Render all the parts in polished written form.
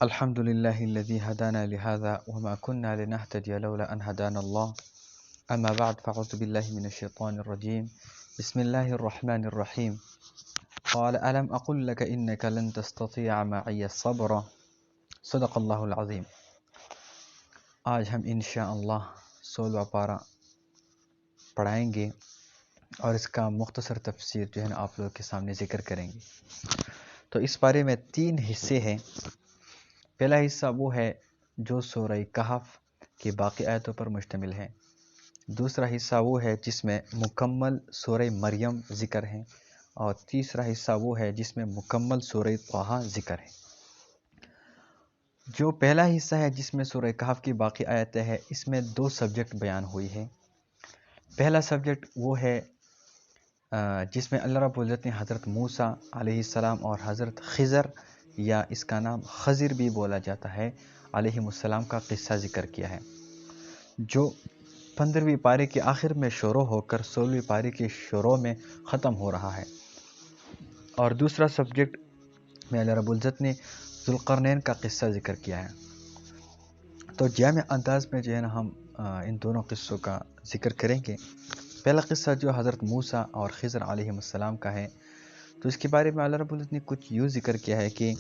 الحمد لله الذي هدانا لهذا وما كنا لنهتدي لولا أن هدانا الله أما بعد فأعوذ بالله من الشيطان الرجيم بسم الله الرحمن الرحيم قال ألم أقل لك إنك لن تستطيع معي صبرا صدق اللہ العظیم۔ آج ہم انشاءاللہ 16واں پارہ پڑھائیں گے اور اس کا مختصر تفسیر جو ہے نا آپ لوگوں کے سامنے ذکر کریں گے۔ تو اس پارے میں 3 حصے ہیں۔ پہلا حصہ وہ ہے جو سورہ کہف کی باقی آیتوں پر مشتمل ہے۔ دوسرا حصہ وہ ہے جس میں مکمل سورہ مریم ذکر ہے، اور تیسرا حصہ وہ ہے جس میں مکمل سورہ طٰہٰ ذکر ہے۔ جو پہلا حصہ ہے جس میں سورہ کہف کی باقی آیتیں ہیں، اس میں 2 سبجیکٹ بیان ہوئی ہے۔ پہلا سبجیکٹ وہ ہے جس میں اللہ رب العزت نے حضرت موسیٰ علیہ السلام اور حضرت خضر، یا اس کا نام خضر بھی بولا جاتا ہے، علیہ السلام کا قصہ ذکر کیا ہے، جو 15ویں پارے کے آخر میں شروع ہو کر 16ویں پارے کے شروع میں ختم ہو رہا ہے۔ اور دوسرا سبجیکٹ میں اللہ رب العزت نے ذوالقرنین کا قصہ ذکر کیا ہے۔ تو جامع انداز میں جو ہے نا ہم ان دونوں قصوں کا ذکر کریں گے۔ پہلا قصہ جو حضرت موسیٰ اور خضر علیہ السلام کا ہے، تو اس کے بارے میں اللہ رب العزت نے کچھ یوں ذکر کیا ہے کہ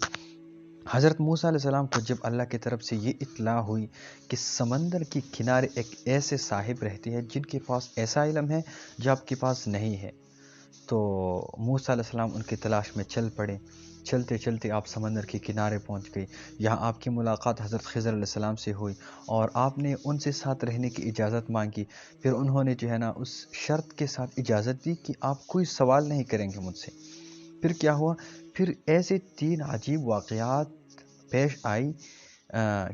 حضرت موسیٰ علیہ السلام کو جب اللہ کی طرف سے یہ اطلاع ہوئی کہ سمندر کی کنارے ایک ایسے صاحب رہتے ہیں جن کے پاس ایسا علم ہے جو آپ کے پاس نہیں ہے، تو موسیٰ علیہ السلام ان کی تلاش میں چل پڑے۔ چلتے چلتے آپ سمندر کے کنارے پہنچ گئے۔ یہاں آپ کی ملاقات حضرت خضر علیہ السلام سے ہوئی اور آپ نے ان سے ساتھ رہنے کی اجازت مانگی۔ پھر انہوں نے جو ہے نا اس شرط کے ساتھ اجازت دی کہ آپ کوئی سوال نہیں کریں گے مجھ سے۔ پھر کیا ہوا؟ پھر ایسے 3 عجیب واقعات پیش آئی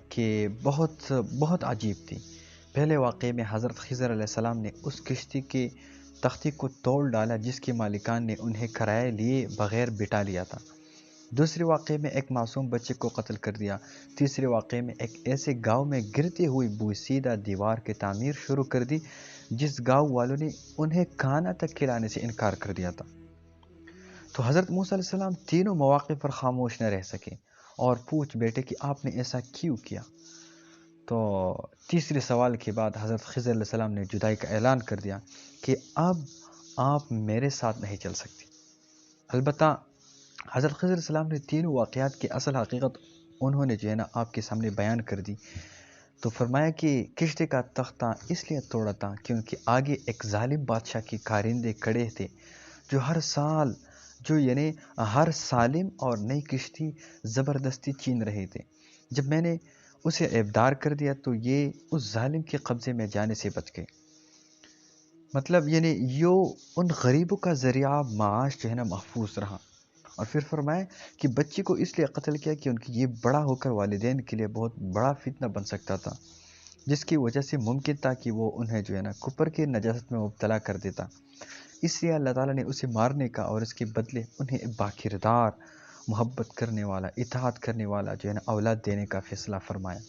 کہ بہت عجیب تھی۔ پہلے واقعے میں حضرت خضر علیہ السلام نے اس کشتی کے تختے کو توڑ ڈالا جس کے مالکان نے انہیں کرائے لیے بغیر بٹا لیا تھا۔ دوسرے واقعے میں ایک معصوم بچے کو قتل کر دیا۔ تیسرے واقعے میں ایک ایسے گاؤں میں گرتی ہوئی بوسیدہ دیوار کی تعمیر شروع کر دی جس گاؤں والوں نے انہیں کھانا تک کھلانے سے انکار کر دیا تھا۔ تو حضرت موسیٰ علیہ السلام تینوں مواقع پر خاموش نہ رہ سکے اور پوچھ بیٹھے کہ آپ نے ایسا کیوں کیا؟ تو تیسرے سوال کے بعد حضرت خضر علیہ السلام نے جدائی کا اعلان کر دیا کہ اب آپ میرے ساتھ نہیں چل سکتی۔ البتہ حضرت خضر علیہ السلام نے تینوں واقعات کی اصل حقیقت انہوں نے جو ہے نا آپ کے سامنے بیان کر دی۔ تو فرمایا کہ کشتی کا تختہ اس لیے توڑا تھا کیونکہ آگے ایک ظالم بادشاہ کے کارندے کھڑے تھے جو ہر سالم اور نئی کشتی زبردستی چھین رہے تھے۔ جب میں نے اسے عیبدار کر دیا تو یہ اس ظالم کے قبضے میں جانے سے بچ گئے۔ مطلب ان غریبوں کا ذریعہ معاش جو ہے نا محفوظ رہا۔ اور پھر فرمایا کہ بچے کو اس لیے قتل کیا کیونکہ یہ بڑا ہو کر والدین کے لیے بہت بڑا فتنہ بن سکتا تھا، جس کی وجہ سے ممکن تھا کہ وہ انہیں جو ہے نا کفر کی نجاست میں مبتلا کر دیتا۔ اس لیے اللہ تعالیٰ نے اسے مارنے کا اور اس کے بدلے انہیں باکردار، محبت کرنے والا، اطاعت کرنے والا جو ہے نا اولاد دینے کا فیصلہ فرمایا۔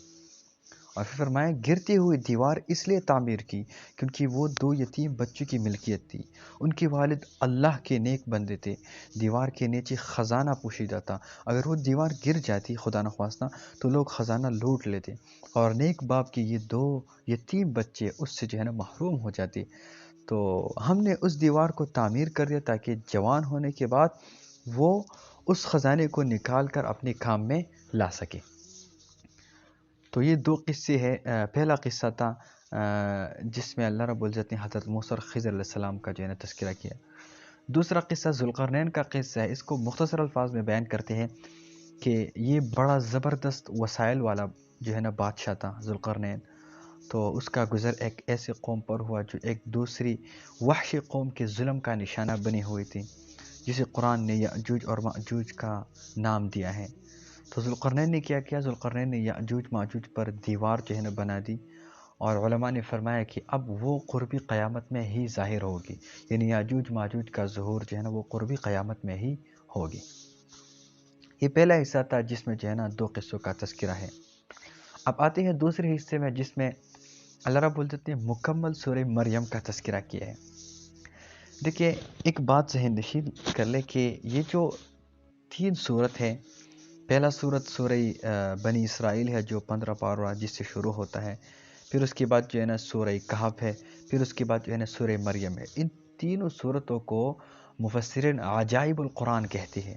اور پھر فرمایا گرتی ہوئی دیوار اس لیے تعمیر کی کیونکہ وہ 2 یتیم بچوں کی ملکیت تھی۔ ان کے والد اللہ کے نیک بندے تھے۔ دیوار کے نیچے خزانہ پوشیدہ تھا۔ اگر وہ دیوار گر جاتی خدا نخواستہ تو لوگ خزانہ لوٹ لیتے اور نیک باپ کے یہ 2 یتیم بچے اس سے جو ہے نا محروم ہو جاتے۔ تو ہم نے اس دیوار کو تعمیر کر دیا تاکہ جوان ہونے کے بعد وہ اس خزانے کو نکال کر اپنے کام میں لا سکے۔ تو یہ 2 قصے ہیں۔ پہلا قصہ تھا جس میں اللہ رب العزت نے حضرت موسیٰ اور خضر علیہ السلام کا جو ہے نا تذکرہ کیا۔ دوسرا قصہ ذوالقرنین کا قصہ ہے۔ اس کو مختصر الفاظ میں بیان کرتے ہیں کہ یہ بڑا زبردست وسائل والا جو ہے نا بادشاہ تھا ذوالقرنین۔ تو اس کا گزر ایک ایسے قوم پر ہوا جو ایک دوسری وحشی قوم کے ظلم کا نشانہ بنی ہوئی تھی، جسے قرآن نے یأجوج اور مأجوج کا نام دیا ہے۔ تو ذوالقرنین نے کیا کیا؟ ذوالقرنین نے یأجوج مأجوج پر دیوار جو ہے نا بنا دی، اور علماء نے فرمایا کہ اب وہ قربی قیامت میں ہی ظاہر ہوگی، یعنی یأجوج مأجوج کا ظہور جو ہے نا وہ قربی قیامت میں ہی ہوگی۔ یہ پہلا حصہ تھا جس میں جو ہے نا 2 قصوں کا تذکرہ ہے۔ اب آتے ہیں دوسرے حصے میں جس میں اللہ رب العزت نے مکمل سورہ مریم کا تذکرہ کیا ہے۔ دیکھیے ایک بات ذہن نشین کر لے کہ یہ جو 3 سورت ہے پہلا صورت سورہ بنی اسرائیل ہے جو 15 پارہ جس سے شروع ہوتا ہے، پھر اس کے بعد جو ہے نا سورہ کہف ہے، پھر اس کے بعد جو ہے نا سورہ مریم ہے۔ ان تینوں صورتوں کو مفسرین عجائب القرآن کہتے ہیں،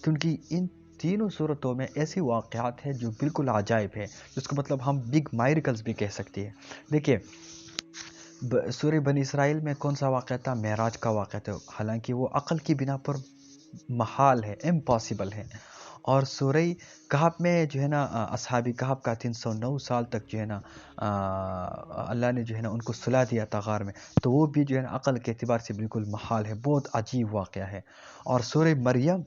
کیونکہ ان تینوں صورتوں میں ایسی واقعات ہیں جو بالکل عجائب ہے، جس کو مطلب ہم بگ مائرکلز بھی کہہ سکتے ہیں۔ دیکھیں، سورہ بنی اسرائیل میں کون سا واقعہ تھا؟ معراج کا واقعہ تھا، حالانکہ وہ عقل کی بنا پر محال ہے، امپاسبل ہے۔ اور سورہ کہف میں جو ہے نا اصحاب کہف کا 309 سال تک جو ہے نا اللہ نے جو ہے نا ان کو سلا دیا تھا غار میں، تو وہ بھی جو ہے نا عقل کے اعتبار سے بالکل محال ہے، بہت عجیب واقعہ ہے۔ اور سورہ مریم،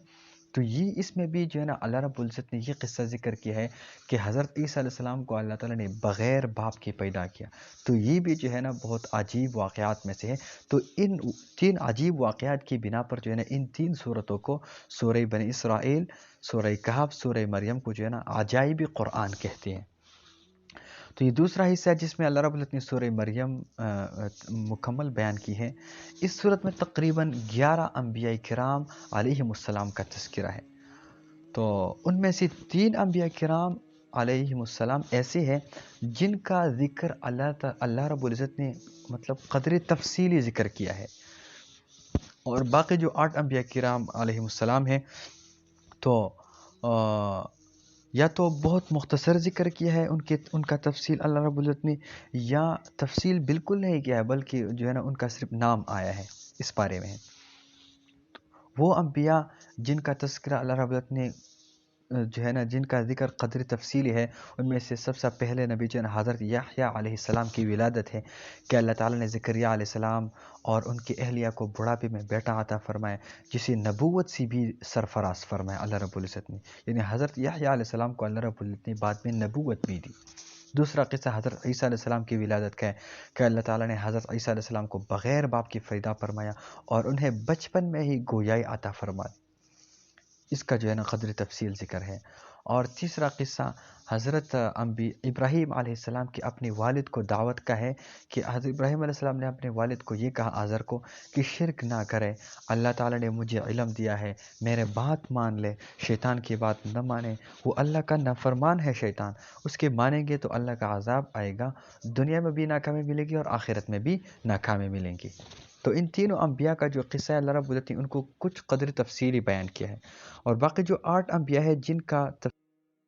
تو یہ اس میں بھی جو ہے نا اللہ رب العزت نے یہ قصہ ذکر کیا ہے کہ حضرت عیسیٰ علیہ السلام کو اللہ تعالیٰ نے بغیر باپ کے پیدا کیا، تو یہ بھی جو ہے نا بہت عجیب واقعات میں سے ہے۔ تو ان تین عجیب واقعات کی بنا پر جو ہے نا ان تین صورتوں کو سورہ بنی اسرائیل، سورہ کہف، سورہ مریم کو جو ہے نا عجائب قرآن کہتے ہیں۔ تو یہ دوسرا حصہ ہے جس میں اللہ رب العزت نے سورہ مریم مکمل بیان کی ہے۔ اس صورت میں تقریباً 11 انبیاء کرام علیہم السلام کا تذکرہ ہے۔ تو ان میں سے 3 انبیاء کرام علیہم السلام ایسے ہیں جن کا ذکر اللہ رب العزت نے مطلب قدر تفصیلی ذکر کیا ہے، اور باقی جو 8 انبیاء کرام علیہم السلام ہیں تو یا تو بہت مختصر ذکر کیا ہے ان کا تفصیل اللہ رب العزت نے، یا تفصیل بالکل نہیں کیا ہے، بلکہ جو ہے نا ان کا صرف نام آیا ہے اس بارے میں ہے۔ وہ انبیاء جن کا تذکرہ اللہ رب العزت نے جو ہے نا جن کا ذکر قدر تفصیلی ہے، ان میں سے سب سے پہلے نبی جو ہے نا حضرت یحییٰ علیہ السلام کی ولادت ہے، کہ اللہ تعالیٰ نے زکریا علیہ السلام اور ان کی اہلیہ کو بڑھاپے میں بیٹا عطا فرمائے، جسے نبوت سے بھی سرفراز فرمایا اللہ رب العزت نے، یعنی حضرت یحییٰ علیہ السلام کو اللہ رب العزت نے بعد میں نبوت بھی دی۔ دوسرا قصہ حضرت عیسیٰ علیہ السلام کی ولادت کا ہے، کہ اللہ تعالیٰ نے حضرت عیسیٰ علیہ السلام کو بغیر باپ کی پیدا فرمایا اور انہیں بچپن میں ہی گویائی عطا فرمائی، اس کا جو ہے نا قدر تفصیل ذکر ہے۔ اور تیسرا قصہ حضرت ابراہیم علیہ السلام کے اپنے والد کو دعوت کا ہے، کہ حضرت ابراہیم علیہ السلام نے اپنے والد کو یہ کہا، آزر کو، کہ شرک نہ کرے، اللہ تعالیٰ نے مجھے علم دیا ہے، میرے بات مان لے، شیطان کی بات نہ مانے، وہ اللہ کا نافرمان ہے شیطان، اس کے مانیں گے تو اللہ کا عذاب آئے گا، دنیا میں بھی ناکامی ملے گی اور آخرت میں بھی ناکامی ملیں گی۔ تو ان تینوں انبیاء کا جو قصہ ہے اللہ رب العزت نے ان کو کچھ قدر تفصیلی بیان کیا ہے، اور باقی جو 8 انبیاء ہیں جن کا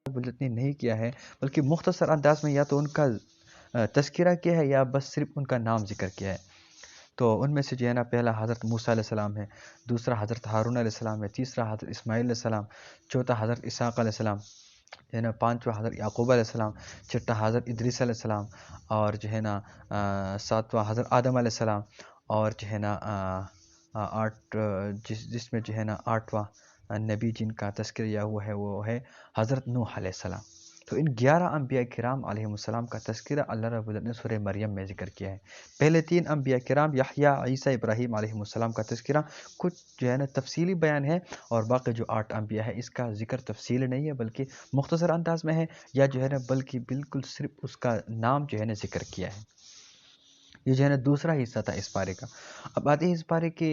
رب العزت نے نہیں کیا ہے، بلکہ مختصر انداز میں یا تو ان کا تذکرہ کیا ہے یا بس صرف ان کا نام ذکر کیا ہے۔ تو ان میں سے جو ہے نا پہلا حضرت موسیٰ علیہ السلام ہے، دوسرا حضرت ہارون علیہ السلام ہے، تیسرا حضرت اسماعیل علیہ السلام، چوتھا حضرت اسحاق علیہ السلام، جو ہے نا پانچواں حضرت یعقوب علیہ السلام، چھٹا حضرت ادریس علیہ السلام، اور جو ہے نا ساتواں حضرت آدم علیہ السلام، اور جو ہے نا جس میں جو ہے نا 8واں نبی جن کا تذکرہ ہوا ہے وہ ہے حضرت نوح علیہ السلام۔ تو ان 11 انبیاء کرام علیہم السلام کا تذکرہ اللہ رب العزت نے سورہ مریم میں ذکر کیا ہے۔ پہلے 3 انبیاء کرام یحییٰ، عیسیٰ، ابراہیم علیہم السلام کا تذکرہ کچھ جو ہے نا تفصیلی بیان ہے، اور باقی جو 8 انبیاء ہے اس کا ذکر تفصیل نہیں ہے بلکہ مختصر انداز میں ہے، یا جو ہے نا بلکہ بالکل صرف اس کا نام جو ہے نا ذکر کیا ہے۔ یہ جو ہے نا دوسرا حصہ تھا اس پارے کا۔ اب آتے ہیں اس پارے کے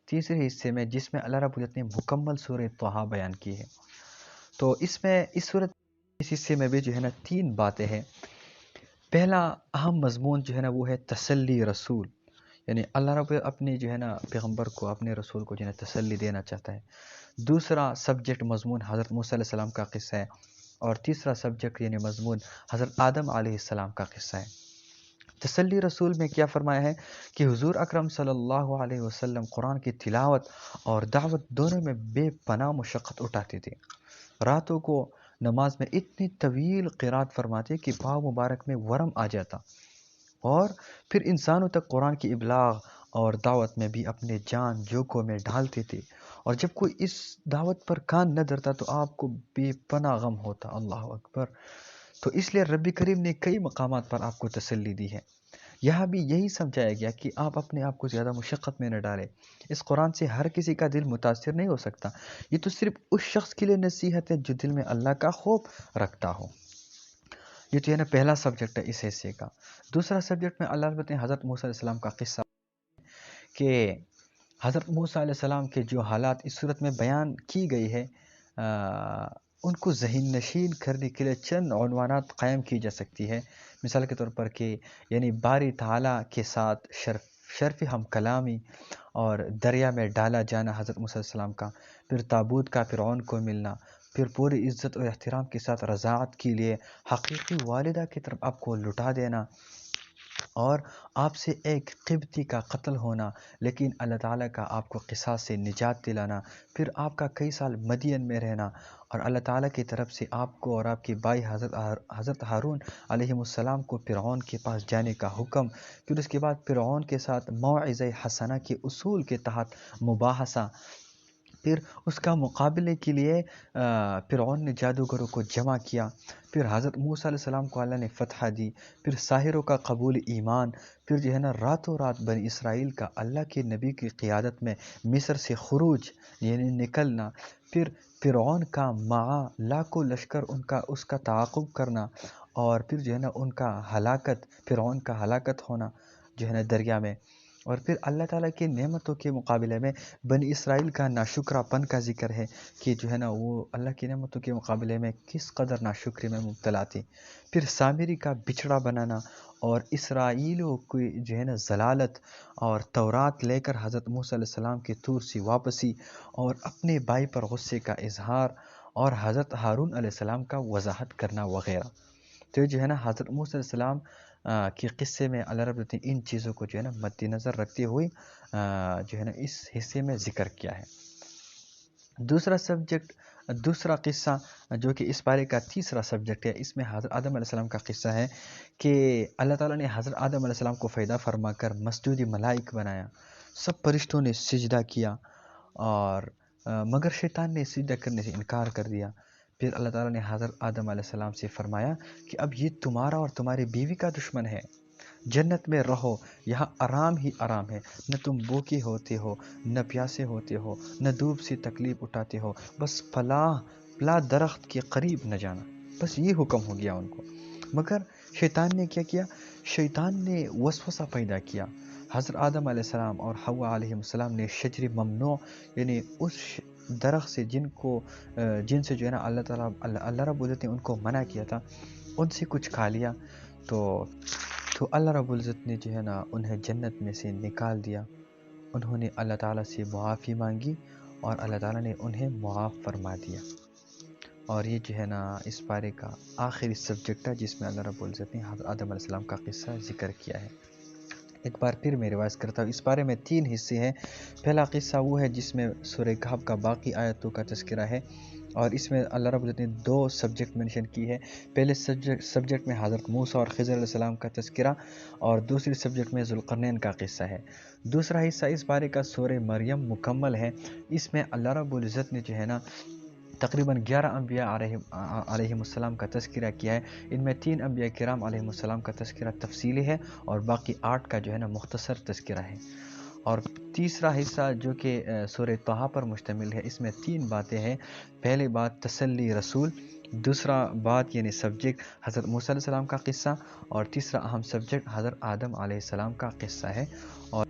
تیسرے حصے میں، جس میں اللہ رب العزت نے مکمل سورہ طٰہٰ بیان کی ہے۔ تو اس حصے میں بھی جو ہے نا 3 باتیں ہیں۔ پہلا اہم مضمون جو ہے نا وہ ہے تسلی رسول، یعنی اللہ رب اپنے جو ہے نا پیغمبر کو، اپنے رسول کو جو ہے نا تسلی دینا چاہتا ہے۔ دوسرا سبجیکٹ مضمون حضرت موسیٰ علیہ السلام کا قصہ ہے، اور تیسرا سبجیکٹ یعنی مضمون حضرت آدم علیہ السلام کا قصہ ہے۔ تسلی رسول میں کیا فرمایا ہے کہ حضور اکرم صلی اللہ علیہ وسلم قرآن کی تلاوت اور دعوت دونوں میں بے پناہ مشقت اٹھاتے تھے۔ راتوں کو نماز میں اتنی طویل قرات فرماتے کہ پاؤں مبارک میں ورم آ جاتا، اور پھر انسانوں تک قرآن کی ابلاغ اور دعوت میں بھی اپنے جان جوکھوں میں ڈالتے تھے، اور جب کوئی اس دعوت پر کان نہ دھرتا تو آپ کو بے پناہ غم ہوتا۔ اللہ اکبر۔ تو اس لیے رب کریم نے کئی مقامات پر آپ کو تسلی دی ہے۔ یہاں بھی یہی سمجھایا گیا کہ آپ اپنے آپ کو زیادہ مشقت میں نہ ڈالیں۔ اس قرآن سے ہر کسی کا دل متاثر نہیں ہو سکتا، یہ تو صرف اس شخص کے لیے نصیحت ہے جو دل میں اللہ کا خوف رکھتا ہو۔ یہ جو ہے نا پہلا سبجیکٹ ہے اس حصے کا۔ دوسرا سبجیکٹ میں اللہ نے حضرت موسیٰ علیہ السلام کا قصہ، کہ حضرت موسیٰ علیہ السلام کے جو حالات اس صورت میں بیان کی گئی ہے، ان کو ذہن نشین کرنے کے لیے چند عنوانات قائم کی جا سکتی ہے، مثال کے طور پر کہ یعنی باری تعالیٰ کے ساتھ شرف ہم کلامی اور دریا میں ڈالا جانا حضرت موسیٰ علیہ السلام کا، پھر تابوت کا فرعون کو ملنا، پھر پوری عزت اور احترام کے ساتھ رضاعت کے لیے حقیقی والدہ کی طرف آپ کو لٹا دینا، اور آپ سے ایک قبطی کا قتل ہونا لیکن اللہ تعالیٰ کا آپ کو قصاص سے نجات دلانا، پھر آپ کا کئی سال مدین میں رہنا اور اللہ تعالیٰ کی طرف سے آپ کو اور آپ کے بھائی حضرت ہارون علیہ السلام کو فرعون کے پاس جانے کا حکم، پھر اس کے بعد فرعون کے ساتھ موعظہ حسنہ کے اصول کے تحت مباحثہ، پھر اس کا مقابلے کے لیے فرعون نے جادوگروں کو جمع کیا، پھر حضرت موسیٰ علیہ السلام کو اللہ نے فتح دی، پھر ساحروں کا قبول ایمان، پھر جو ہے نا راتوں رات بنی اسرائیل کا اللہ کے نبی کی قیادت میں مصر سے خروج یعنی نکلنا، پھر فرعون کا مع لاکھوں لشکر اس کا تعاقب کرنا، اور پھر جو ہے نا ان کا ہلاکت، فرعون کا ہلاکت ہونا جو ہے نا دریا میں، اور پھر اللہ تعالیٰ کی نعمتوں کے مقابلے میں بنی اسرائیل کا ناشکرہ پن کا ذکر ہے کہ جو ہے نا وہ اللہ کی نعمتوں کے مقابلے میں کس قدر ناشکری میں مبتلا تھی، پھر سامری کا بچھڑا بنانا، اور اسرائیلیوں کی جو ہے نا ضلالت، اور تورات لے کر حضرت موسیٰ علیہ السلام کی طور سے واپسی، اور اپنے بھائی پر غصے کا اظہار، اور حضرت ہارون علیہ السلام کا وضاحت کرنا وغیرہ۔ تو یہ جو ہے نا حضرت موسیٰ علیہ السلام کے قصے میں اللہ رب العزت نے ان چیزوں کو جو ہے نا مد نظر رکھتے ہوئے جو ہے نا اس حصے میں ذکر کیا ہے۔ دوسرا قصہ جو کہ اس پارے کا تیسرا سبجیکٹ ہے، اس میں حضرت آدم علیہ السلام کا قصہ ہے کہ اللہ تعالیٰ نے حضرت آدم علیہ السلام کو فائدہ فرما کر مسجود ملائک بنایا، سب فرشتوں نے سجدہ کیا، اور مگر شیطان نے سجدہ کرنے سے انکار کر دیا۔ پھر اللہ تعالیٰ نے حضرت آدم علیہ السلام سے فرمایا کہ اب یہ تمہارا اور تمہاری بیوی کا دشمن ہے، جنت میں رہو، یہاں آرام ہی آرام ہے، نہ تم بھوکے ہوتے ہو، نہ پیاسے ہوتے ہو، نہ دھوپ سے تکلیف اٹھاتے ہو، بس فلاں درخت کے قریب نہ جانا، بس یہ حکم ہو گیا ان کو۔ مگر شیطان نے کیا کیا؟ شیطان نے وسوسہ پیدا کیا، حضرت آدم علیہ السلام اور حوا علیہ السلام نے شجر ممنوع یعنی اس درخت سے جن سے جو ہے نا اللہ رب العزت نے ان کو منع کیا تھا، ان سے کچھ کھا لیا، تو اللہ رب العزت نے جو ہے نا انہیں جنت میں سے نکال دیا۔ انہوں نے اللہ تعالیٰ سے معافی مانگی اور اللہ تعالیٰ نے انہیں معاف فرما دیا، اور یہ جو ہے نا اس پارے کا آخری سبجیکٹ ہے جس میں اللہ رب العزت نے حضرت آدم علیہ السلام کا قصہ ذکر کیا ہے۔ ایک بار پھر میں روایت کرتا ہوں، اس بارے میں 3 حصے ہیں۔ پہلا قصہ وہ ہے جس میں سورہ کہف کا باقی آیتوں کا تذکرہ ہے، اور اس میں اللہ رب العزت نے 2 سبجیکٹ منشن کی ہے۔ پہلے سبجیکٹ میں حضرت موسیٰ اور خضر علیہ السلام کا تذکرہ، اور دوسری سبجیکٹ میں ذوالقرنین کا قصہ ہے۔ دوسرا حصہ اس بارے کا سورہ مریم مکمل ہے، اس میں اللہ رب العزت نے جو ہے نا تقریباً 11 انبیاء علیہ السلام کا تذکرہ کیا ہے۔ ان میں 3 انبیاء کرام علیہ السلام کا تذکرہ تفصیلی ہے، اور باقی 8 کا جو ہے نا مختصر تذکرہ ہے۔ اور تیسرا حصہ جو کہ سورہ طٰہٰ پر مشتمل ہے، اس میں 3 باتیں ہیں۔ پہلی بات تسلی رسول، دوسرا بات یعنی سبجیکٹ حضرت موسیٰ علیہ السلام کا قصہ، اور تیسرا اہم سبجیکٹ حضرت آدم علیہ السلام کا قصہ ہے۔ اور